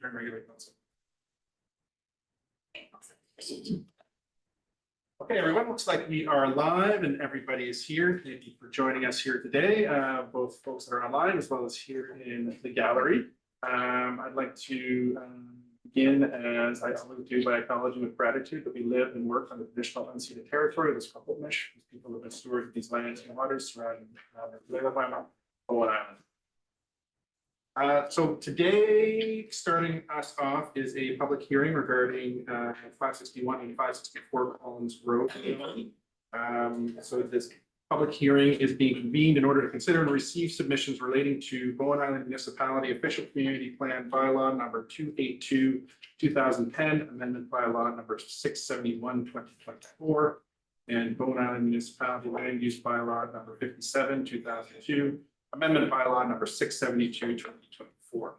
during regular council. Okay, everyone, looks like we are live and everybody is here. Thank you for joining us here today, both folks that are online as well as here in the gallery. I'd like to begin, as I always do, by acknowledging with gratitude that we live and work on the traditional unceded territory of this Squamish. People have been stewards of these lands and waters surrounding Bowen Island. So today, starting us off is a public hearing regarding 561 and 564 Collins Road. So this public hearing is being convened in order to consider and receive submissions relating to Bowen Island Municipality Official Community Plan Bylaw number 282, 2010, Amendment Bylaw number 671, 2024, and Bowen Island Municipality Land Use Bylaw number 57, 2002. Amendment Bylaw number 672, 2024.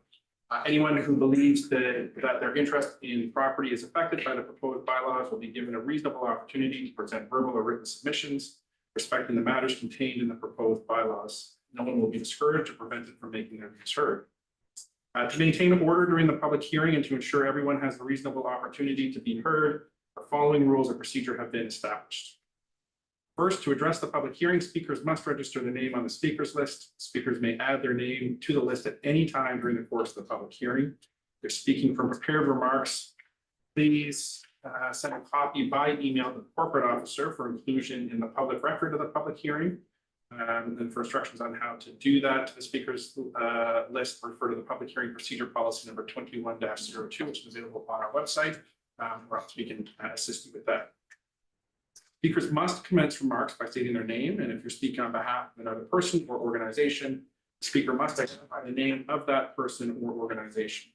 Anyone who believes that their interest in property is affected by the proposed bylaws will be given a reasonable opportunity to present verbal or written submissions respecting the matters contained in the proposed bylaws. No one will be discouraged or prevented from making their views heard. To maintain order during the public hearing and to ensure everyone has a reasonable opportunity to be heard, the following rules of procedure have been established. First, to address the public hearing, speakers must register their name on the speakers list. Speakers may add their name to the list at any time during the course of the public hearing. If they're speaking from prepared remarks, please send a copy by email to the corporate officer for inclusion in the public record of the public hearing. And for instructions on how to do that to the speakers list, refer to the public hearing procedure policy number 21-02, which is available on our website, or else we can assist you with that. Speakers must commence remarks by stating their name, and if you're speaking on behalf of another person or organization, the speaker must identify the name of that person or organization.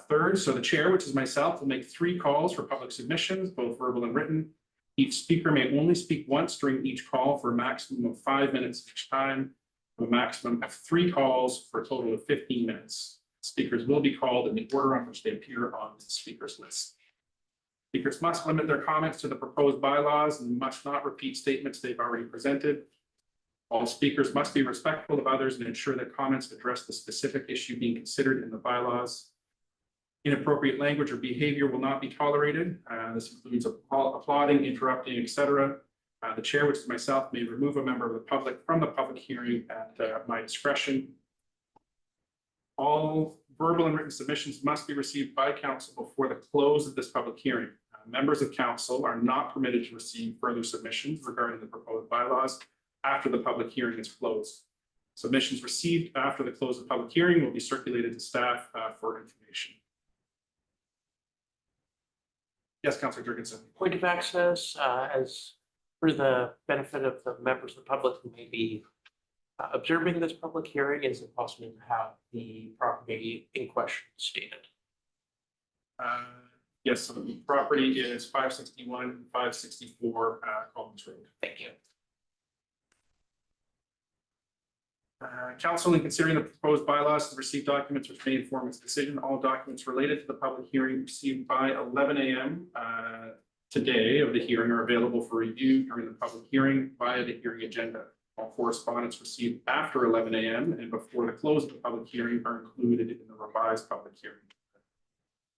Third, so the chair, which is myself, will make 3 calls for public submissions, both verbal and written. Each speaker may only speak once during each call for a maximum of 5 minutes each time, a maximum of 3 calls for a total of 15 minutes. Speakers will be called in the order on which they appear on the speakers list. Speakers must limit their comments to the proposed bylaws and must not repeat statements they've already presented. All speakers must be respectful of others and ensure that comments address the specific issue being considered in the bylaws. Inappropriate language or behavior will not be tolerated. This includes applauding, interrupting, etc. The chair, which is myself, may remove a member of the public from the public hearing at my discretion. All verbal and written submissions must be received by council before the close of this public hearing. Members of council are not permitted to receive further submissions regarding the proposed bylaws after the public hearing is closed. Submissions received after the close of the public hearing will be circulated to staff for information. Yes, Councillor Jurgensen. Point of access, as for the benefit of the members of the public who may be observing this public hearing, is it possible to have the property in question stated? Yes, so the property is 561 and 564 Collins Road. Thank you. Council, in considering the proposed bylaws, has received documents which may inform its decision. All documents related to the public hearing received by 11 a.m. Today of the hearing are available for review during the public hearing via the hearing agenda. All correspondence received after 11 a.m. and before the close of the public hearing are included in the revised public hearing.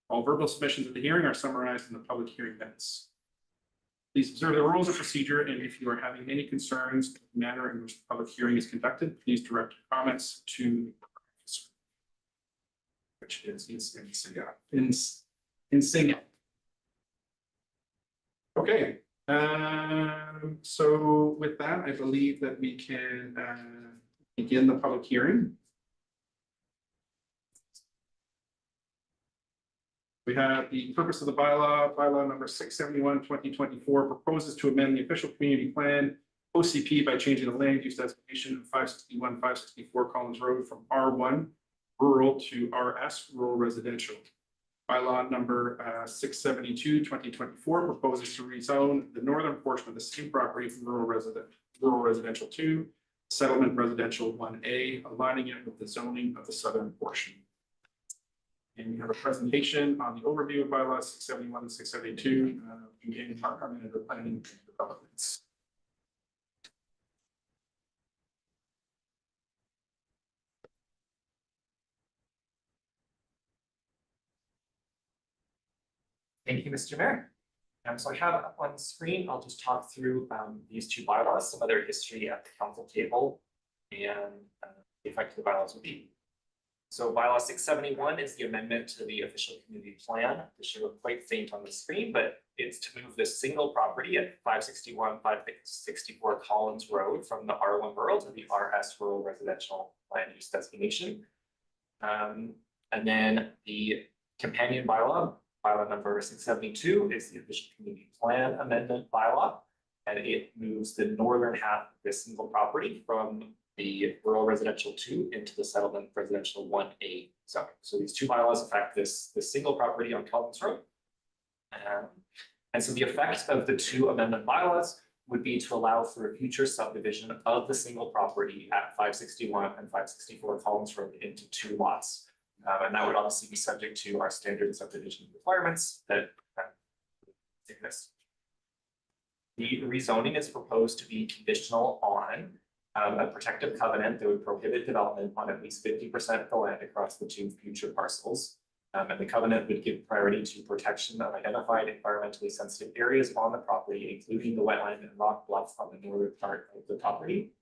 All verbal submissions at the hearing are summarized in the public hearing minutes. Please observe the rules of procedure, and if you are having any concerns with the manner in which the public hearing is conducted, please direct your comments to which is Insigne. Okay. So with that, I believe that we can begin the public hearing. We have the purpose of the bylaw number 671, 2024 proposes to amend the official community plan OCP by changing the land use designation of 561, 564 Collins Road from R1 rural to RS rural residential. Bylaw number 672, 2024 proposes to rezone the northern portion of the same property from rural residential 2, settlement residential 1A, aligning it with the zoning of the southern portion. And we have a presentation on the overview of bylaws 671 and 672, in Park Manager Planning and Developments. Thank you, Mr. Mayor. So I have up on the screen, I'll just talk through these two bylaws, some of their history at the council table, and the effect the bylaws will be. So bylaw 671 is the amendment to the official community plan. This should look quite faint on the screen, but it's to move this single property at 561, 564 Collins Road from the R1 rural to the RS rural residential land use designation. And then the companion bylaw, bylaw number 672, is the official community plan amendment bylaw. And it moves the northern half of this single property from the rural residential 2 into the settlement residential 1A zone. So these two bylaws affect this single property on Collins Road. And so the effect of the two amendment bylaws would be to allow for a future subdivision of the single property at 561 and 564 Collins Road into 2 lots. And that would obviously be subject to our standard subdivision requirements that exist. The rezoning is proposed to be conditional on a protective covenant that would prohibit development on at least 50% of the land across the 2 future parcels. And the covenant would give priority to protection of identified environmentally sensitive areas on the property, including the wetland and rock bluff on the northern part of the property.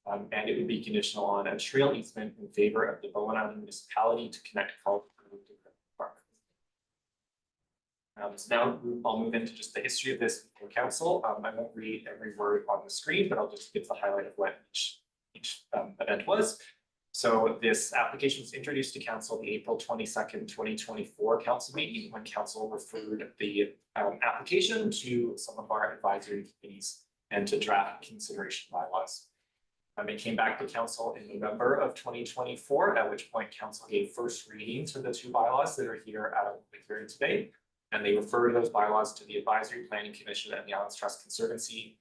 And it would be conditional on a trail easement in favor of the Bowen Island municipality to connect Collins Road to Griffith Park. So now I'll move into just the history of this for council. I won't read every word on the screen, but I'll just give the highlight of what each event was. So this application was introduced to council the April 22nd, 2024 council meeting, when council referred the application to some of our advisory committees and to draft consideration bylaws. It came back to council in November of 2024, at which point council gave first reading to the 2 bylaws that are here at the hearing today. And they referred those bylaws to the Advisory Planning Commission and the Islands Trust Conservancy.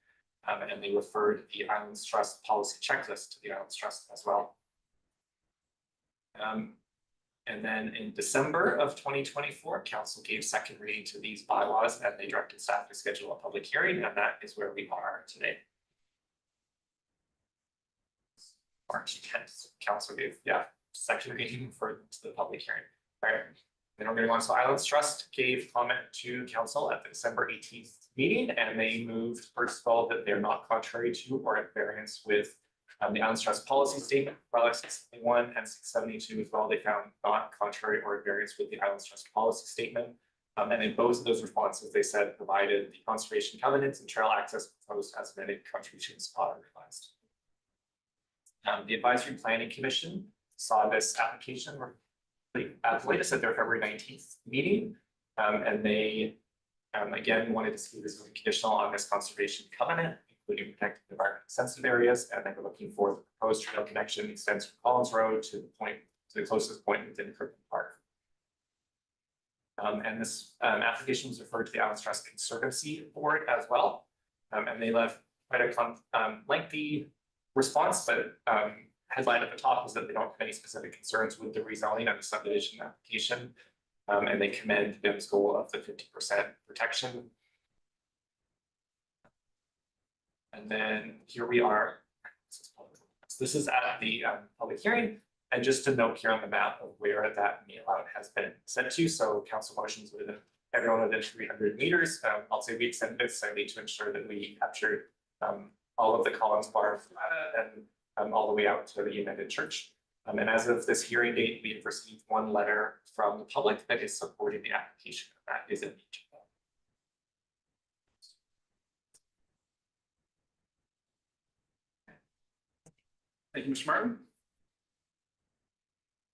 And they referred the Islands Trust policy checklist to the Islands Trust as well. And then in December of 2024, council gave second reading to these bylaws and they directed staff to schedule a public hearing, and that is where we are today. March 10th, council gave, second reading to the public hearing. All right, then we're going to go on. So Islands Trust gave comment to council at the December 18th meeting, and they moved, first of all, that they're not contrary to or at variance with the Islands Trust policy statement, bylaw 671 and 672 as well. They found not contrary or at variance with the Islands Trust policy statement. And in both of those responses, they said provided the conservation covenants and trail access proposed as amended contributions are realized. The Advisory Planning Commission saw this application at the latest at their February 19th meeting. And they again wanted to see this as conditional on this conservation covenant, including protected environment sensitive areas, and they were looking for the proposed trail connection extends from Collins Road to the closest point within Griffith Park. And this application was referred to the Islands Trust Conservancy Board as well. And they left quite a lengthy response, but headline at the top is that they don't have any specific concerns with the rezoning and the subdivision application. And they commend BIM's goal of the 50% protection. And then here we are. So this is at the public hearing. And just to note here on the map of where that mail out has been sent to. So council motions within everyone within 300 meters. I'll say we extend this solely to ensure that we captured all of the Collins Bar and all the way out to the United Church. And as of this hearing date, we have received 1 letter from the public that is supporting the application. That is in each of them. Thank you, Mr. Martin.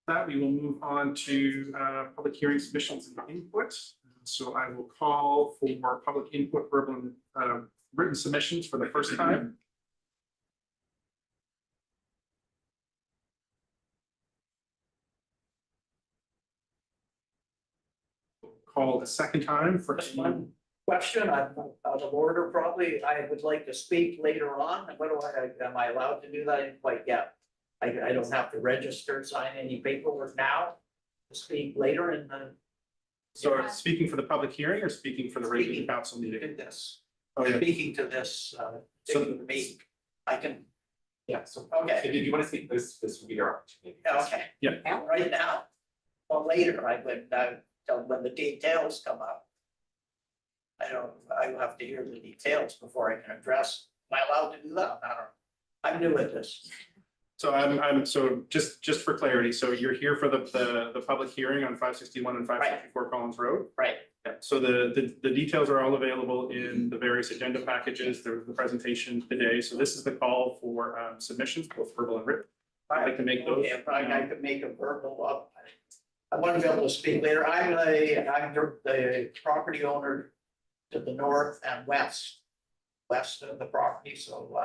That we will move on to public hearing submissions and input. So I will call for public input for written submissions for the first time. Call the second time for Just one question, I'm out of order probably. I would like to speak later on. What do am I allowed to do that? I didn't quite get. I don't have to register, sign any paperwork now to speak later in the. So speaking for the public hearing or speaking for the regular council meeting? In this, Oh, yeah. speaking to this, particular meeting, I can, Yeah, so okay, if you want to speak, this would be your opportunity. okay. Yeah. Right now, or later, I would, till when the details come up. I have to hear the details before I can address. Am I allowed to do that? I don't know. I'm new at this. So so just for clarity, so you're here for the public hearing on 561 and 564 Collins Road? Right. Yeah, so the details are all available in the various agenda packages. There was the presentation today. So this is the call for submissions, both verbal and written. I'd like to make those. Okay, if I could make a verbal up. I want to be able to speak later. I'm the property owner to the north and west of the property, so,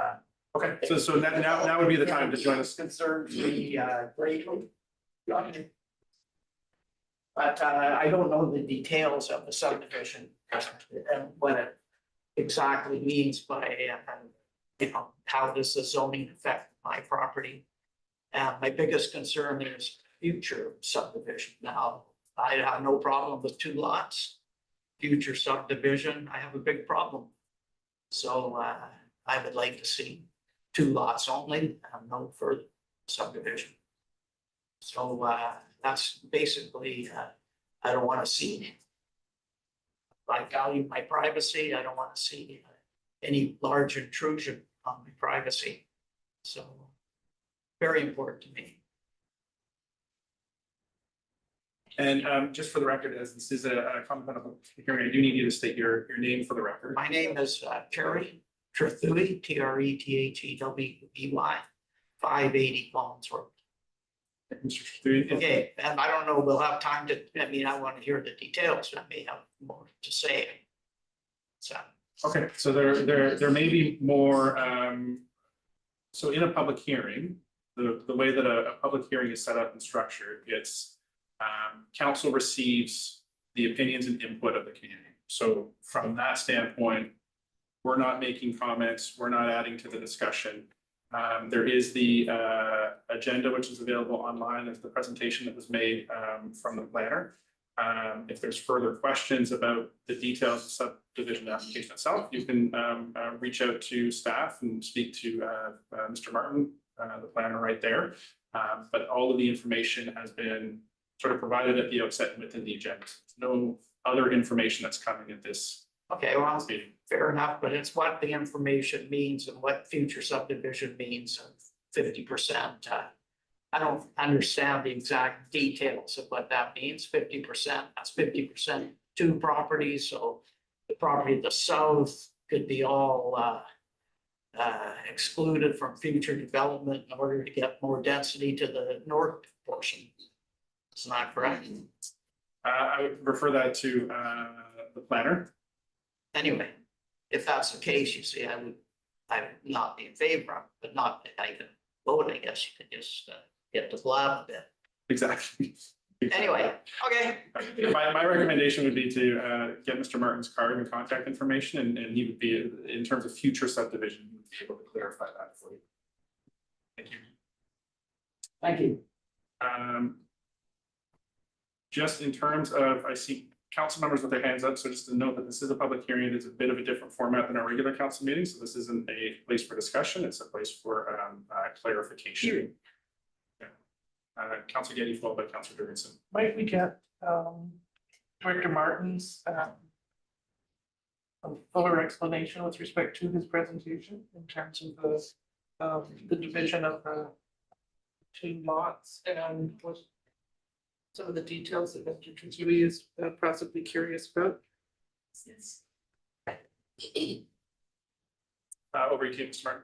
Okay, so now would be the time to join us. Concerns me, greatly. But, I don't know the details of the subdivision and what it exactly means by, how does the zoning affect my property? And my biggest concern is future subdivision. Now, I have no problem with 2 lots. Future subdivision, I have a big problem. So I would like to see 2 lots only and no further subdivision. So that's basically, I don't want to see. I value my privacy. I don't want to see any large intrusion on my privacy. So very important to me. And just for the record, as this is a complimentary hearing, I do need you to state your name for the record. My name is Terry Trethewey, TRETHEWEY, 580 Collins Road. Mr. Trethewey, Okay, and I don't know, we'll have time to, I want to hear the details. I may have more to say. So, okay, so there may be more, so in a public hearing, the way that a public hearing is set up and structured, it's council receives the opinions and input of the community. So from that standpoint, we're not making comments, we're not adding to the discussion. There is the agenda, which is available online as the presentation that was made from the planner. If there's further questions about the details of subdivision application itself, you can reach out to staff and speak to Mr. Martin, the planner right there. But all of the information has been sort of provided at the outset within the agenda. No other information that's coming at this okay, well, meeting. fair enough, but it's what the information means and what future subdivision means of 50%. I don't understand the exact details of what that means. 50%, that's 50% 2 properties. So the property to the south could be all excluded from future development in order to get more density to the north portion. It's not correct. I would refer that to the planner. Anyway, if that's the case, you see, I would not be in favor of it, but not, I can vote, I guess you could just get to blab a bit. Exactly. Anyway, okay. My recommendation would be to get Mr. Martin's card and contact information, and he would be, in terms of future subdivision, he would be able to clarify that for you. Thank you. Thank you. Just in terms of, I see council members with their hands up, so just to note that this is a public hearing. It is a bit of a different format than our regular council meeting, so this isn't a place for discussion, it's a place for clarification. Councilor Getty, followed by Councilor Jurgensen. Might we get Director Martin's a fuller explanation with respect to his presentation in terms of the division of the 2 lots and what some of the details that Mr. Trethewey is possibly curious about? Over to you, Mr.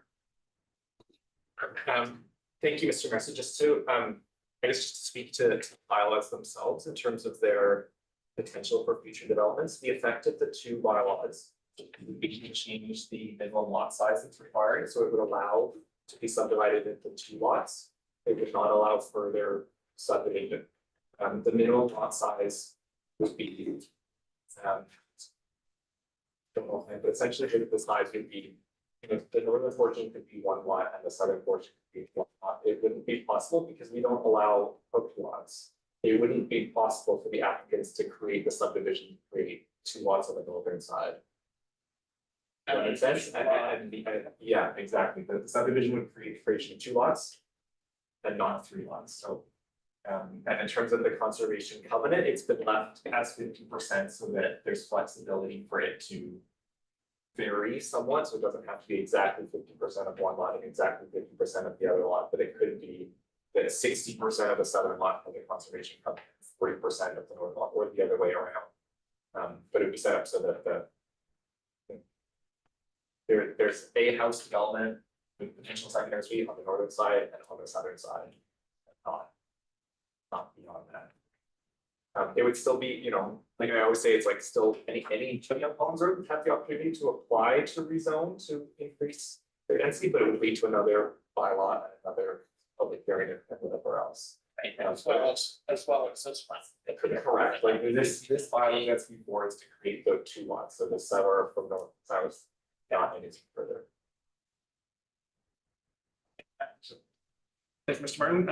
Martin. Thank you, Mr. Messer. Just to, I guess just to speak to the bylaws themselves in terms of their potential for future developments, the effect of the 2 bylaws would be to change the minimum lot size that's required, so it would allow to be subdivided into 2 lots. It would not allow further subdivision. The minimum lot size would be, don't know, but essentially the size would be, the northern portion could be 1 lot and the southern portion could be 1 lot. It wouldn't be possible because we don't allow hooked lots. It wouldn't be possible for the applicants to create the subdivision, create 2 lots on the northern side. Does that make sense? Yeah, exactly. The subdivision would create the creation of 2 lots and not 3 lots. So And in terms of the conservation covenant, it's been left as 50% so that there's flexibility for it to vary somewhat, so it doesn't have to be exactly 50% of one lot and exactly 50% of the other lot, but it could be that 60% of the southern lot has a conservation covenant, 40% of the north lot, or the other way around. But it would be set up so that there's a house development with potential secondary suite on the northern side and on the southern side, not beyond that. It would still be, you know, like I always say, it's like still any Chimney on Palms Road would have the opportunity to apply to rezone to increase their density, but it would lead to another bylaw, another public hearing and whatever else. As well as this one. Correct, like this bylaw that's before is to create the two lots, so the seller from north, south, not anything further. Thank you, Mr. Martin.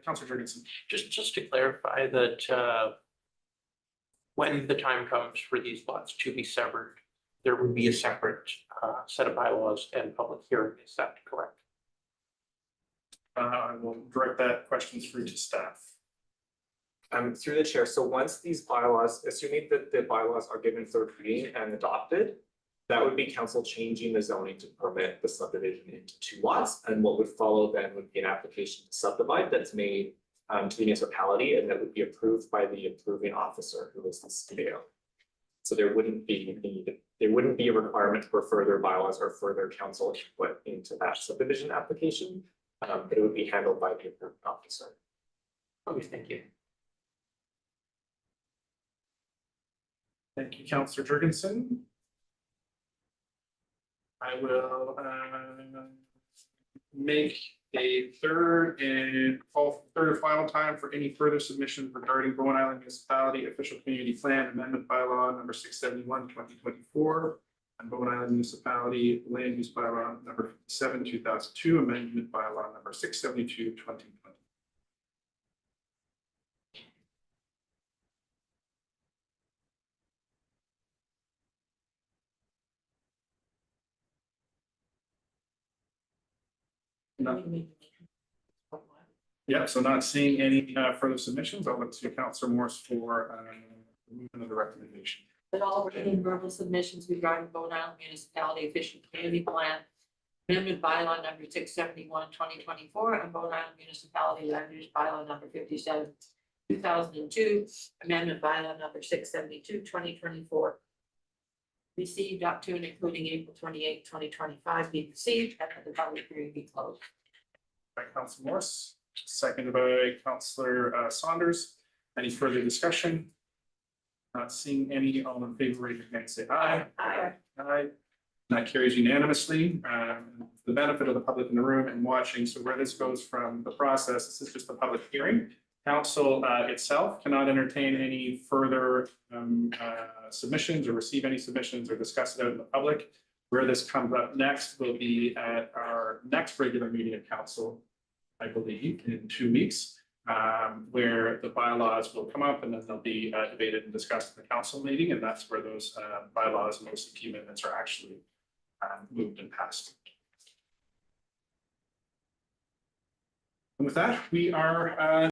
Councillor Jurgensen. Just to clarify that, when the time comes for these lots to be severed, there would be a separate, set of bylaws and public hearing, is that correct? I will direct that question through to staff. Through the chair, so once these bylaws, assuming that the bylaws are given third reading and adopted, that would be council changing the zoning to permit the subdivision into two lots, and what would follow then would be an application to subdivide that's made to the municipality, and that would be approved by the approving officer, who is the studio. So there wouldn't be a requirement for further bylaws or further council input into that subdivision application. But it would be handled by the approving officer. Okay, thank you. Thank you, Councillor Jurgensen. I will make a third and final time for any further submission regarding Bowen Island Municipality Official Community Plan Amendment Bylaw number 671, 2024. And Bowen Island Municipality Land Use Bylaw number 57, 2002, Amendment Bylaw number 672, 2020. Yeah, so not seeing any further submissions, I'll look to Councillor Morse for movement of the recommendation. That all written verbal submissions regarding Bowen Island Municipality Official Community Plan Amendment Bylaw number 671, 2024, and Bowen Island Municipality Land Use Bylaw number 57, 2002, Amendment Bylaw number 672, 2024. Received up to and including April 28, 2025 be received, and that the public hearing be closed. By Councillor Morse, seconded by Councillor Saunders. Any further discussion? Not seeing any, all in favor, raise your hand, say aye. Aye. Aye. That carries unanimously. The benefit of the public in the room and watching, so where this goes from the process, this is just a public hearing. Council itself cannot entertain any further submissions or receive any submissions or discuss it out in the public. Where this comes up next will be at our next regular meeting of council, I believe, in 2 weeks, where the bylaws will come up and then they'll be debated and discussed at the council meeting, and that's where those bylaws and those key amendments are actually moved and passed. And with that, we are